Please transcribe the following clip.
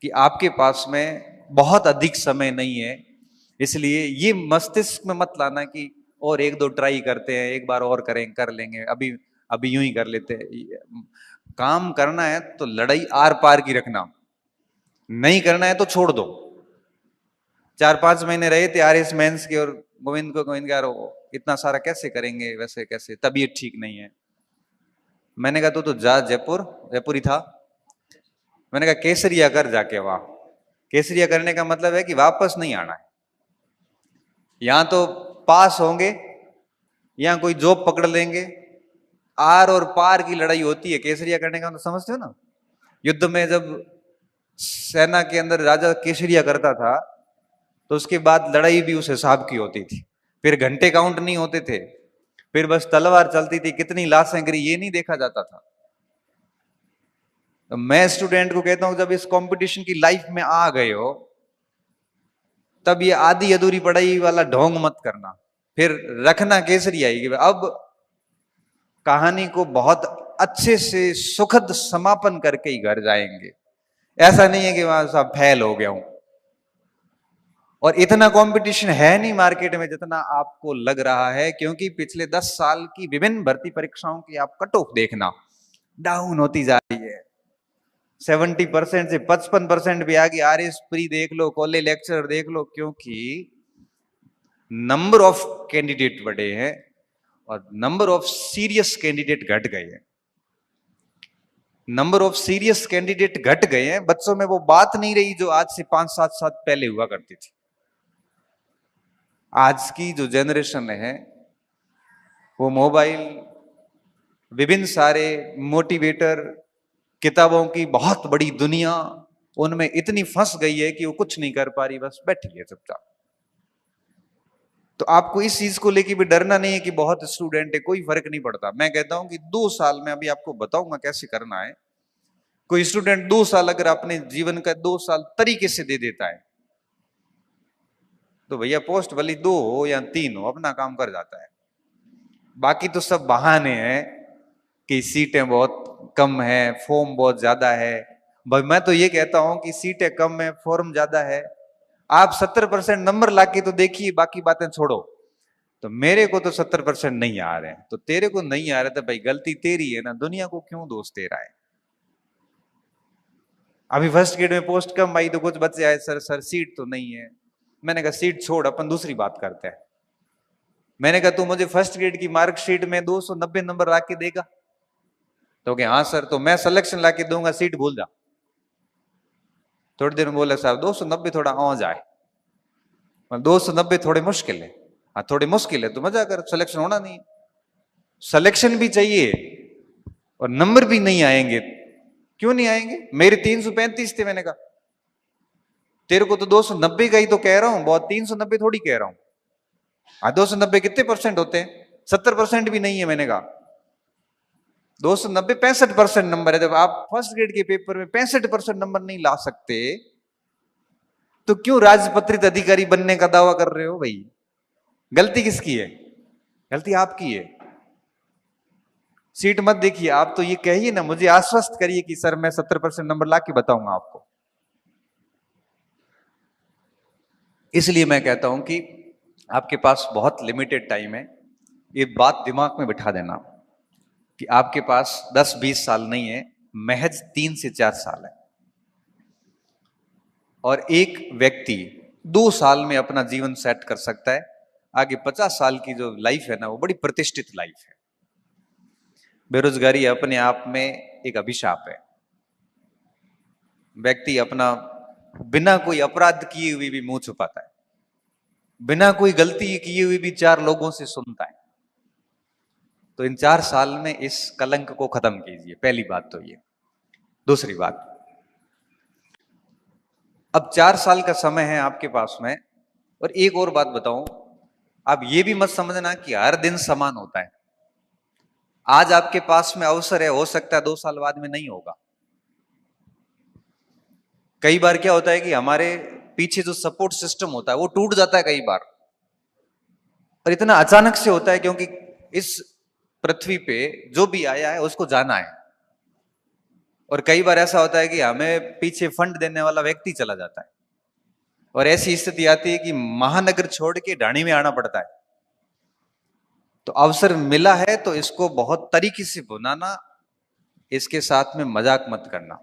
कि आपके पास में बहुत अधिक समय नहीं है, इसलिए ये मस्तिष्क में मत लाना कि और एक दो ट्राई करते हैं, एक बार और करें, कर लेंगे, अभी अभी यूं ही कर लेते हैं। काम करना है तो लड़ाई आर पार की रखना, नहीं करना है तो छोड़ दो। 4-5 महीने रहे थे आरएस मेंस के, और गोविंद यार इतना सारा कैसे करेंगे, वैसे कैसे, तबीयत ठीक नहीं है। मैंने कहा तो जा जयपुर, जयपुर ही था, मैंने कहा केसरिया कर जाके वहां। केसरिया करने का मतलब है कि वापस नहीं आना है, यहां तो पास होंगे, यहां कोई जॉब पकड़ लेंगे, आर और पार की लड़ाई होती है। केसरिया करने का मतलब समझते हो ना? युद्ध में जब सेना के अंदर राजा केसरिया करता था तो उसके बाद लड़ाई भी उस हिसाब की होती थी, फिर घंटे काउंट नहीं होते थे, फिर बस तलवार चलती थी, कितनी लाशें गिरी ये नहीं देखा जाता था। तो मैं स्टूडेंट को कहता हूं जब इस कंपटीशन की लाइफ में आ गए हो तब ये आधी अधूरी पढ़ाई वाला ढोंग मत करना, फिर रखना केसरिया ही। अब कहानी को बहुत अच्छे से सुखद समापन करके ही घर जाएंगे, ऐसा नहीं है कि वहां सब फेल हो गया हूं। और इतना कंपटीशन है नहीं मार्केट में जितना आपको लग रहा है, क्योंकि पिछले 10 साल की विभिन्न भर्ती परीक्षाओं की आप कट ऑफ देखना, डाउन होती जा रही है। 70% से 55% भी आ गई। आरएस प्री देख लो, कॉलेज लेक्चर देख लो, क्योंकि नंबर ऑफ कैंडिडेट बढ़े हैं और नंबर ऑफ सीरियस कैंडिडेट घट गए हैं। नंबर ऑफ सीरियस कैंडिडेट घट गए हैं, बच्चों में वो बात नहीं रही जो आज से 5-7 साल पहले हुआ करती थी। आज की जो जनरेशन है वो मोबाइल, विभिन्न सारे मोटिवेटर, किताबों की बहुत बड़ी दुनिया, उनमें इतनी फंस गई है कि वो कुछ नहीं कर पा रही, बस बैठी है चुपचाप। तो आपको इस चीज को लेके भी डरना नहीं है कि बहुत स्टूडेंट है, कोई फर्क नहीं पड़ता। मैं कहता हूं कि 2 साल में, अभी आपको बताऊंगा कैसे करना है। कोई स्टूडेंट 2 साल अगर अपने जीवन का 2 साल तरीके से दे देता है तो भैया पोस्ट भले 2 हो या 3 हो, अपना काम कर जाता है। बाकी तो सब बहाने हैं कि सीटें बहुत कम है, फॉर्म बहुत ज्यादा है। भाई मैं तो ये कहता हूं कि सीटें कम है, फॉर्म ज्यादा है, आप 70% नंबर लाके तो देखिए, बाकी बातें छोड़ो। तो मेरे को तो 70% नहीं आ रहे हैं, तो तेरे को नहीं आ रहे तो भाई गलती तेरी है ना, दुनिया को क्यों दोष दे रहा है? अभी फर्स्ट ग्रेड में पोस्ट कम आई तो कुछ बच्चे आए, सर सीट तो नहीं है। मैंने कहा सीट छोड़, अपन दूसरी बात करते हैं। मैंने कहा तू मुझे फर्स्ट ग्रेड की मार्कशीट में 290 नंबर ला के देगा? तो क्या हाँ सर, तो मैं सिलेक्शन ला के दूंगा, सीट भूल जा। थोड़ी देर में बोला साहब 290 थोड़ा आ जाए, 290 थोड़े मुश्किल है। हाँ थोड़ी मुश्किल है तो मजा कर, सिलेक्शन होना नहीं। सिलेक्शन भी चाहिए और नंबर भी नहीं आएंगे। क्यों नहीं आएंगे? मेरे 335 थे। मैंने कहा तेरे को तो 290 का ही तो कह रहा हूं, बहुत 390 थोड़ी कह रहा हूं। हाँ 290 कितने परसेंट होते हैं? 70% भी नहीं है। मैंने कहा 290 65% नंबर है। जब आप फर्स्ट ग्रेड के पेपर में 65% नंबर नहीं ला सकते तो क्यों राजपत्रित अधिकारी बनने का दावा कर रहे हो भाई? गलती किसकी है? गलती आपकी है। सीट मत देखिए, आप तो ये कहिए ना, मुझे आश्वस्त करिए कि सर मैं 70% नंबर ला के बताऊंगा आपको। इसलिए मैं कहता हूं कि आपके पास बहुत लिमिटेड टाइम है, ये बात दिमाग में बिठा देना कि आपके पास 10-20 साल नहीं है, महज 3 से 4 साल है। और एक व्यक्ति 2 साल में अपना जीवन सेट कर सकता है। आगे 50 साल की जो लाइफ है ना, वो बड़ी प्रतिष्ठित लाइफ है। बेरोजगारी अपने आप में एक अभिशाप है। व्यक्ति अपना बिना कोई अपराध किए हुए भी मुंह छुपाता है, बिना कोई गलती किए हुए भी 4 लोगों से सुनता है। तो इन 4 साल में इस कलंक को खत्म कीजिए, पहली बात तो ये। दूसरी बात, अब 4 साल का समय है आपके पास में। और एक और बात बताऊं, आप ये भी मत समझना कि हर दिन समान होता है। आज आपके पास में अवसर है, हो सकता है 2 साल बाद में नहीं होगा। कई बार क्या होता है कि हमारे पीछे जो सपोर्ट सिस्टम होता है वो टूट जाता है कई बार, और इतना अचानक से होता है क्योंकि इस पृथ्वी पे जो भी आया है उसको जाना है। और कई बार ऐसा होता है कि हमें पीछे फंड देने वाला व्यक्ति चला जाता है, और ऐसी स्थिति आती है कि महानगर छोड़ के ढाणी में आना पड़ता है। तो अवसर मिला है तो इसको बहुत तरीके से भुनाना, इसके साथ में मजाक मत करना।